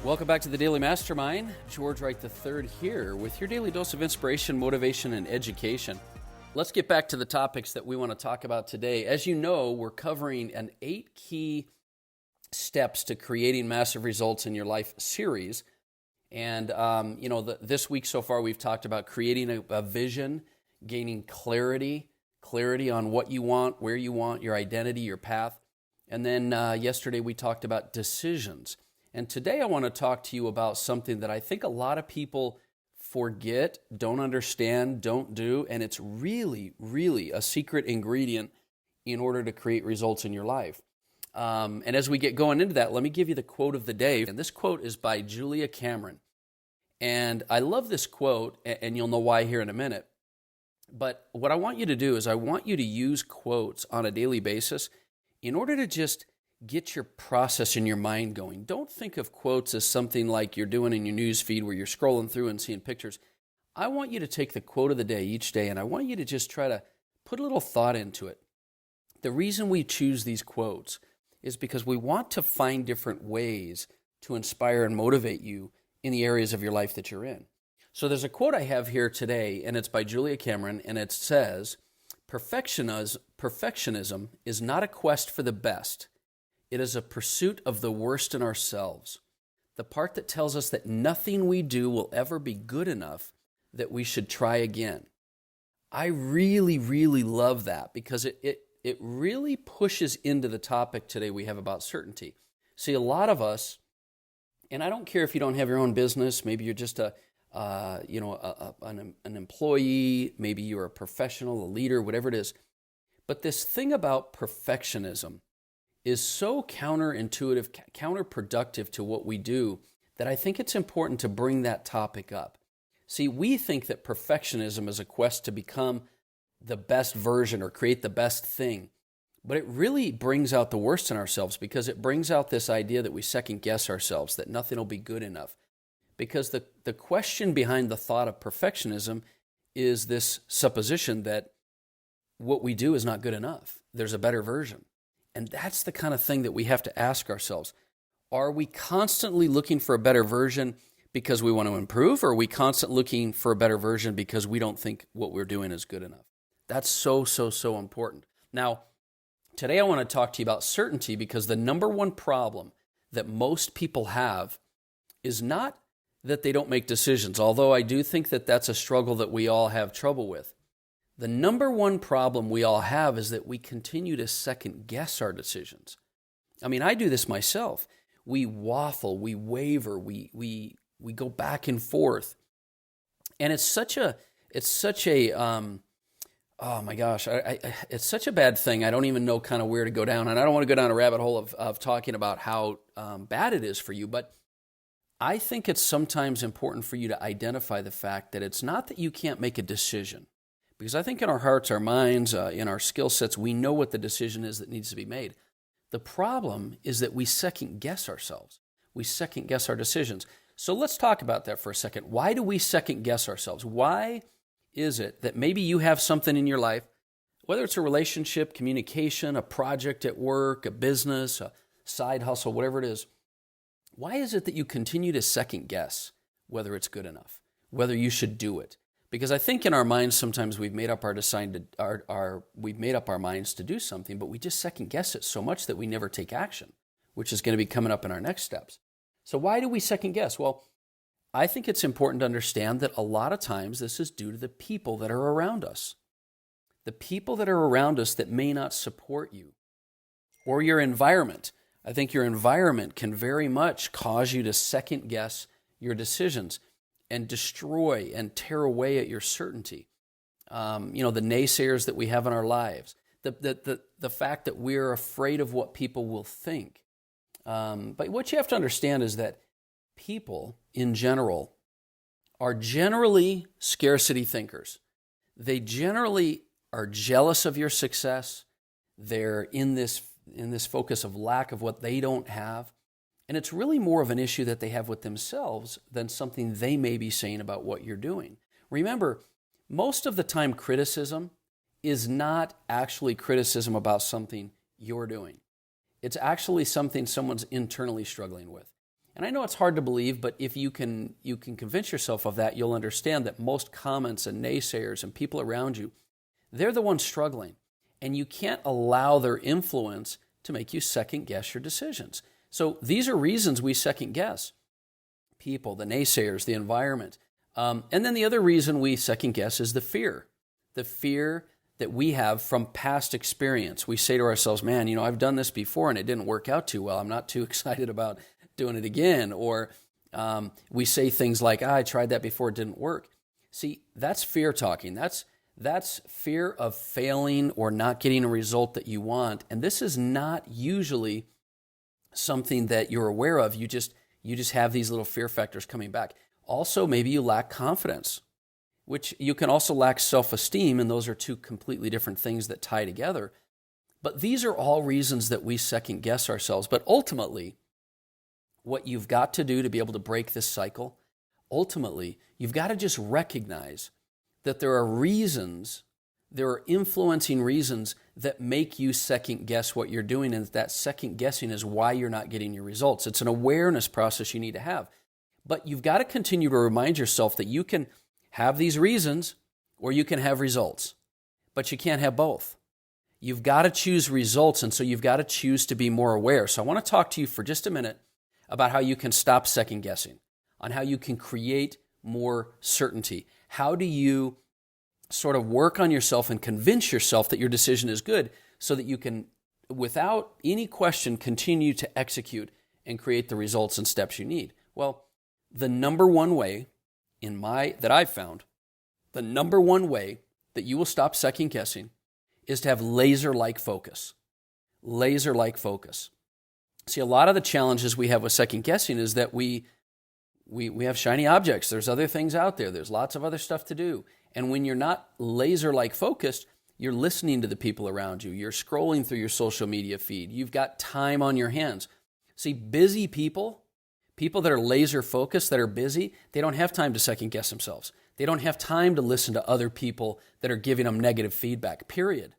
Welcome back to the Daily Mastermind. George Wright III here with your daily dose of inspiration, motivation, and education. Let's get back to the topics that we want to talk about today. As you know, we're covering an 8 key steps to creating massive results in your life series. And, this week so far, we've talked about creating a vision, gaining clarity on what you want, where you want, your identity, your path. And then yesterday we talked about decisions. And today I want to talk to you about something that I think a lot of people forget, don't understand, don't do, and it's really, really a secret ingredient in order to create results in your life. And as we get going into that, let me give you the quote of the day. And this quote is by Julia Cameron. And I love this quote, and you'll know why here in a minute. But what I want you to do is I want you to use quotes on a daily basis in order to just get your process in your mind going. Don't think of quotes as something like you're doing in your news feed where you're scrolling through and seeing pictures. I want you to take the quote of the day each day, and I want you to just try to put a little thought into it. The reason we choose these quotes is because we want to find different ways to inspire and motivate you in the areas of your life that you're in. So there's a quote I have here today, and it's by Julia Cameron, and it says, Perfectionism is not a quest for the best. It is a pursuit of the worst in ourselves, the part that tells us that nothing we do will ever be good enough, that we should try again. I really, really love that because it really pushes into the topic today we have about certainty. See, a lot of us, and I don't care if you don't have your own business, maybe you're just an employee, maybe you're a professional, a leader, whatever it is, but this thing about perfectionism is so counterintuitive, counterproductive to what we do that I think it's important to bring that topic up. See, we think that perfectionism is a quest to become the best version or create the best thing, but it really brings out the worst in ourselves because it brings out this idea that we second guess ourselves, that nothing will be good enough. Because the question behind the thought of perfectionism is this supposition that what we do is not good enough. There's a better version. And that's the kind of thing that we have to ask ourselves. Are we constantly looking for a better version because we want to improve, or are we constantly looking for a better version because we don't think what we're doing is good enough? That's so important. Now, today I want to talk to you about certainty because the number one problem that most people have is not that they don't make decisions, although I do think that that's a struggle that we all have trouble with. The number one problem we all have is that we continue to second guess our decisions. I mean, I do this myself. We waffle, we waver, we go back and forth. And it's such a it's such a bad thing. I don't even know kind of where to go down. And I don't want to go down a rabbit hole of talking about how bad it is for you. But I think it's sometimes important for you to identify the fact that it's not that you can't make a decision. Because I think in our hearts, our minds, in our skill sets, we know what the decision is that needs to be made. The problem is that we second guess ourselves. We second guess our decisions. So let's talk about that for a second. Why do we second guess ourselves? Why is it that maybe you have something in your life, whether it's a relationship, communication, a project at work, a business, a side hustle, whatever it is, why is it that you continue to second guess whether it's good enough, whether you should do it? Because I think in our minds sometimes we've made up our minds to do something, but we just second guess it so much that we never take action, which is going to be coming up in our next steps. So why do we second guess? Well, I think it's important to understand that a lot of times this is due to the people that are around us. The people that are around us that may not support you, or your environment. I think your environment can very much cause you to second guess your decisions and destroy and tear away at your certainty. The naysayers that we have in our lives, the fact that we're afraid of what people will think. But what you have to understand is that people in general are generally scarcity thinkers. They generally are jealous of your success. They're in this focus of lack of what they don't have. And it's really more of an issue that they have with themselves than something they may be saying about what you're doing. Remember, most of the time criticism is not actually criticism about something you're doing. It's actually something someone's internally struggling with. And I know it's hard to believe, but if you can convince yourself of that, you'll understand that most comments and naysayers and people around you, they're the ones struggling. And you can't allow their influence to make you second guess your decisions. So these are reasons we second guess people, the naysayers, the environment. And then the other reason we second guess is the fear that we have from past experience. We say to ourselves, man, I've done this before and it didn't work out too well. I'm not too excited about doing it again. Or we say things like, I tried that before, it didn't work. See, that's fear talking. That's fear of failing or not getting a result that you want. And this is not usually something that you're aware of. You just have these little fear factors coming back. Also, maybe you lack confidence, which you can also lack self-esteem, and those are two completely different things that tie together. But these are all reasons that we second guess ourselves. But ultimately, what you've got to do to be able to break this cycle, ultimately, you've got to just recognize that there are influencing reasons that make you second guess what you're doing, and that second guessing is why you're not getting your results. It's an awareness process you need to have. But you've got to continue to remind yourself that you can have these reasons or you can have results, but you can't have both. You've got to choose results, and so you've got to choose to be more aware. So I want to talk to you for just a minute about how you can stop second guessing, on how you can create more certainty. How do you sort of work on yourself and convince yourself that your decision is good so that you can, without any question, continue to execute and create the results and steps you need? Well, the number one way that I've found, the number one way that you will stop second guessing is to have laser-like focus. Laser-like focus. See, a lot of the challenges we have with second guessing is that we have shiny objects. There's other things out there. There's lots of other stuff to do. And when you're not laser-like focused, you're listening to the people around you. You're scrolling through your social media feed. You've got time on your hands. See, busy people that are laser-focused, that are busy, they don't have time to second-guess themselves. They don't have time to listen to other people that are giving them negative feedback, period.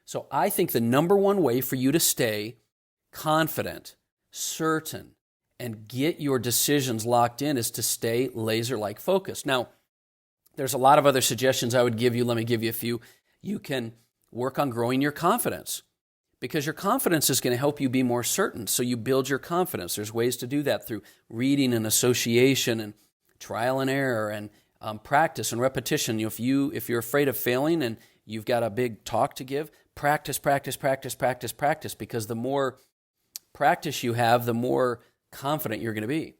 So I think the number one way for you to stay confident, certain, and get your decisions locked in is to stay laser-like focused. Now, there's a lot of other suggestions I would give you. Let me give you a few. You can work on growing your confidence, because your confidence is going to help you be more certain. So you build your confidence. There's ways to do that through reading and association and trial and error and practice and repetition. If you're afraid of failing and you've got a big talk to give, practice, because the more practice you have, the more confident you're going to be.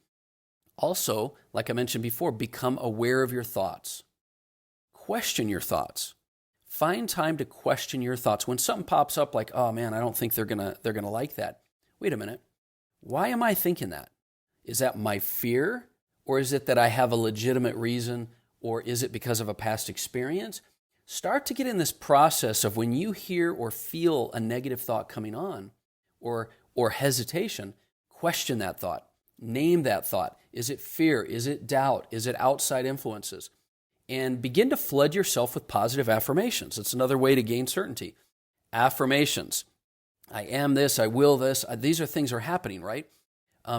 Also, like I mentioned before, become aware of your thoughts. Question your thoughts. Find time to question your thoughts. When something pops up like, oh man, I don't think they're gonna like that. Wait a minute. Why am I thinking that? Is that my fear? Or is it that I have a legitimate reason? Or is it because of a past experience? Start to get in this process of when you hear or feel a negative thought coming on or hesitation, question that thought. Name that thought. Is it fear? Is it doubt? Is it outside influences? And begin to flood yourself with positive affirmations. It's another way to gain certainty. Affirmations. I am this, I will this. These are things that are happening, right?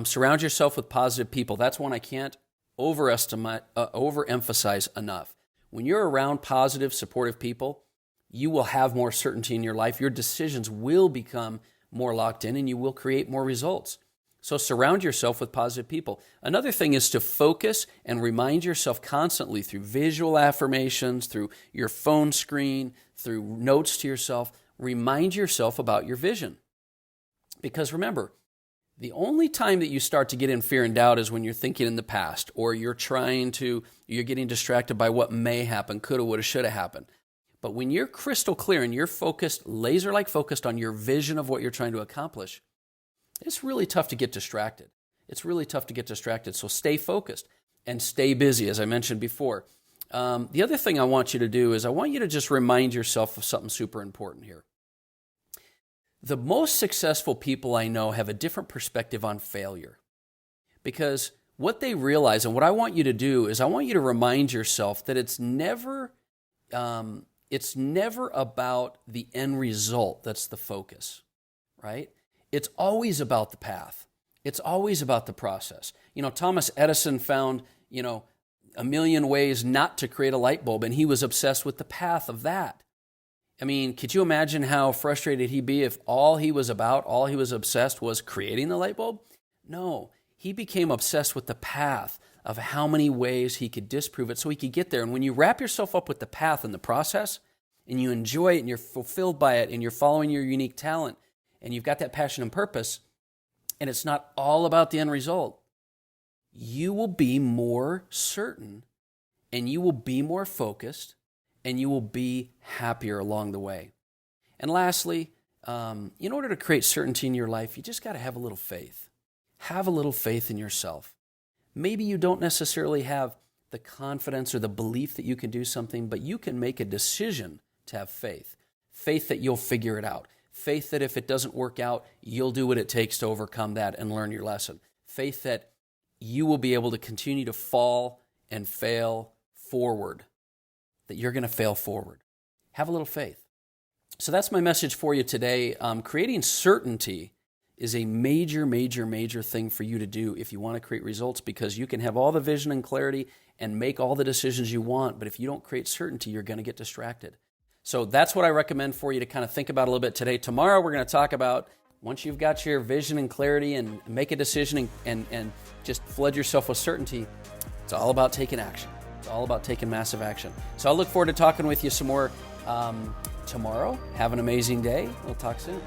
Surround yourself with positive people. That's one I can't overemphasize enough. When you're around positive, supportive people, you will have more certainty in your life. Your decisions will become more locked in and you will create more results. So surround yourself with positive people. Another thing is to focus and remind yourself constantly through visual affirmations, through your phone screen, through notes to yourself. Remind yourself about your vision. Because remember, the only time that you start to get in fear and doubt is when you're thinking in the past, or you're getting distracted by what may happen, coulda, woulda, shoulda happened. But when you're crystal clear and you're focused, laser-like focused on your vision of what you're trying to accomplish, it's really tough to get distracted. So stay focused and stay busy, as I mentioned before. The other thing I want you to do is I want you to just remind yourself of something super important here. The most successful people I know have a different perspective on failure, because what they realize, and what I want you to do is I want you to remind yourself that it's never about the end result that's the focus, right? It's always about the path. It's always about the process. Thomas Edison found, a million ways not to create a light bulb, and he was obsessed with the path of that. I mean, could you imagine how frustrated he'd be if all he was obsessed was creating the light bulb? No, he became obsessed with the path of how many ways he could disprove it so he could get there. And when you wrap yourself up with the path and the process, and you enjoy it and you're fulfilled by it and you're following your unique talent and you've got that passion and purpose, and it's not all about the end result, you will be more certain and you will be more focused and you will be happier along the way. And lastly, in order to create certainty in your life, you just got to have a little faith. Have a little faith in yourself. Maybe you don't necessarily have the confidence or the belief that you can do something, but you can make a decision to have faith. Faith that you'll figure it out. Faith that if it doesn't work out, you'll do what it takes to overcome that and learn your lesson. Faith that you will be able to continue to fall and fail forward, that you're going to fail forward. Have a little faith. So that's my message for you today. Creating certainty is a major, major, major thing for you to do if you want to create results, because you can have all the vision and clarity and make all the decisions you want, but if you don't create certainty, you're going to get distracted. So that's what I recommend for you to kind of think about a little bit today. Tomorrow, we're going to talk about once you've got your vision and clarity and make a decision and just flood yourself with certainty, it's all about taking action. It's all about taking massive action. So I look forward to talking with you some more tomorrow. Have an amazing day. We'll talk soon.